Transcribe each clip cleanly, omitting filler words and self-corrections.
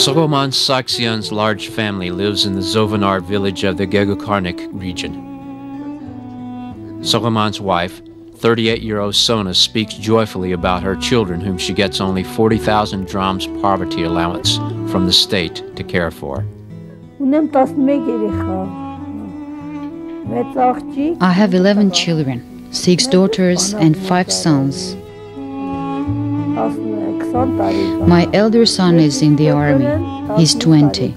Soghomon Saksyan's large family lives in the Zovanar village of the Gegukarnik region. Soghomon's wife, 38-year-old Sona, speaks joyfully about her children whom she gets only 40,000 drams poverty allowance from the state to care for. I have 11 children, 6 daughters and 5 sons. My elder son is in the army. He's 20.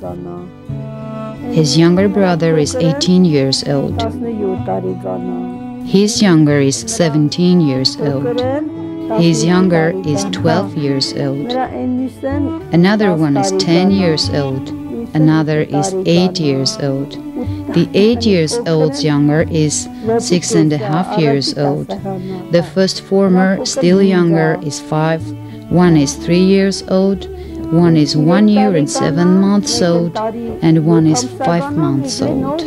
His younger brother is 18 years old. His younger is 17 years old. His younger is 12 years old. Another one is 10 years old. Another is 8 years old. The 8 years old's younger is 6.5 years old. The first former, still younger, is 5. One is 3 years old. One is 1 year and 7 months old. And one is 5 months old.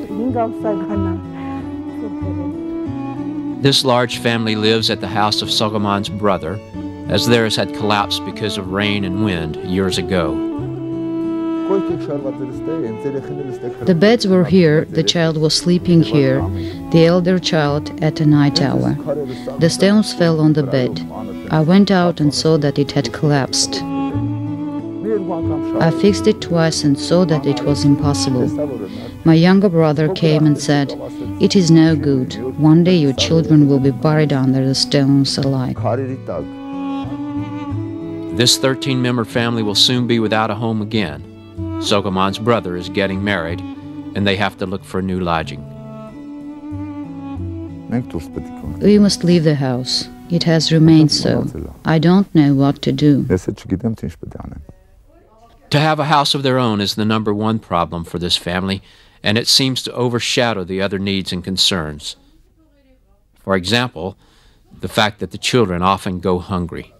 This large family lives at the house of Soghomon's brother, as theirs had collapsed because of rain and wind years ago. The beds were here, the child was sleeping here, the elder child at a night hour. The stones fell on the bed. I went out and saw that it had collapsed. I fixed it twice and saw that it was impossible. My younger brother came and said, "It is no good. One day your children will be buried under the stones alive." This 13-member family will soon be without a home again. Soghomon's brother is getting married, and they have to look for new lodging. We must leave the house. It has remained so. I don't know what to do. To have a house of their own is the #1 problem for this family, and it seems to overshadow the other needs and concerns. For example, the fact that the children often go hungry.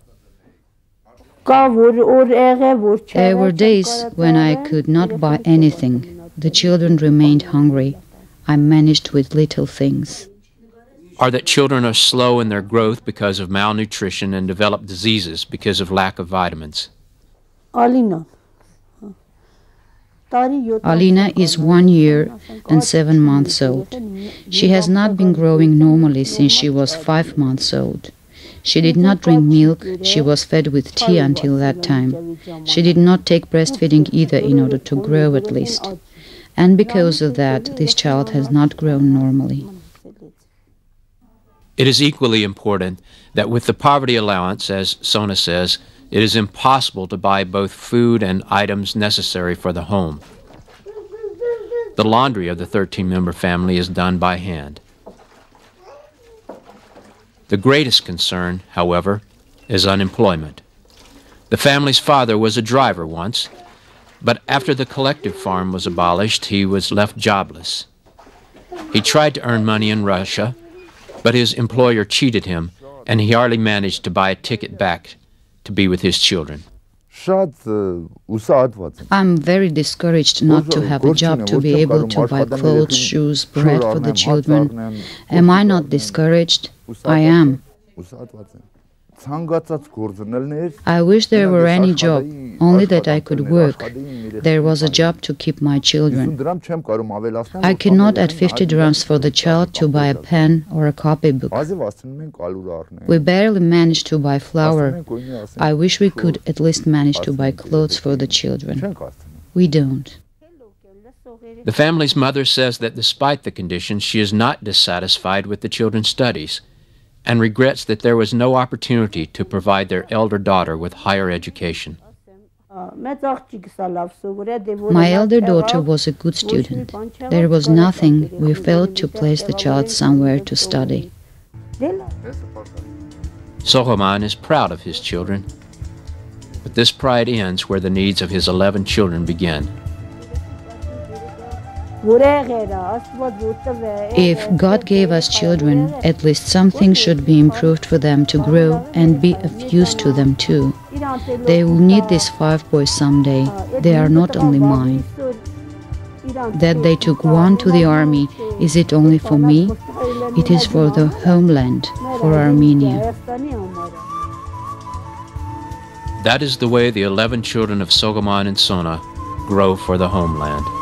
There were days when I could not buy anything. The children remained hungry. I managed with little things. Or that children are slow in their growth because of malnutrition and develop diseases because of lack of vitamins. Alina is 1 year and 7 months old. She has not been growing normally since she was 5 months old. She did not drink milk, she was fed with tea until that time. She did not take breastfeeding either in order to grow at least. And because of that, this child has not grown normally. It is equally important that with the poverty allowance, as Sona says, it is impossible to buy both food and items necessary for the home. The laundry of the 13-member family is done by hand. The greatest concern, however, is unemployment. The family's father was a driver once, but after the collective farm was abolished, he was left jobless. He tried to earn money in Russia, but his employer cheated him, and he hardly managed to buy a ticket back to be with his children. I'm very discouraged not to have a job to be able to buy clothes, shoes, bread for the children. Am I not discouraged? I am. I wish there were any job, only that I could work. There was a job to keep my children. I cannot add 50 drams for the child to buy a pen or a copybook. We barely manage to buy flour. I wish we could at least manage to buy clothes for the children. We don't. The family's mother says that despite the conditions, she is not dissatisfied with the children's studies, and regrets that there was no opportunity to provide their elder daughter with higher education. My elder daughter was a good student. There was nothing we failed to place the child somewhere to study. Soghomon is proud of his children, but this pride ends where the needs of his 11 children begin. If God gave us children, at least something should be improved for them to grow and be of use to them too. They will need these 5 boys someday. They are not only mine. That they took one to the army, is it only for me? It is for the homeland, for Armenia. That is the way the 11 children of Sogamon and Sona grow for the homeland.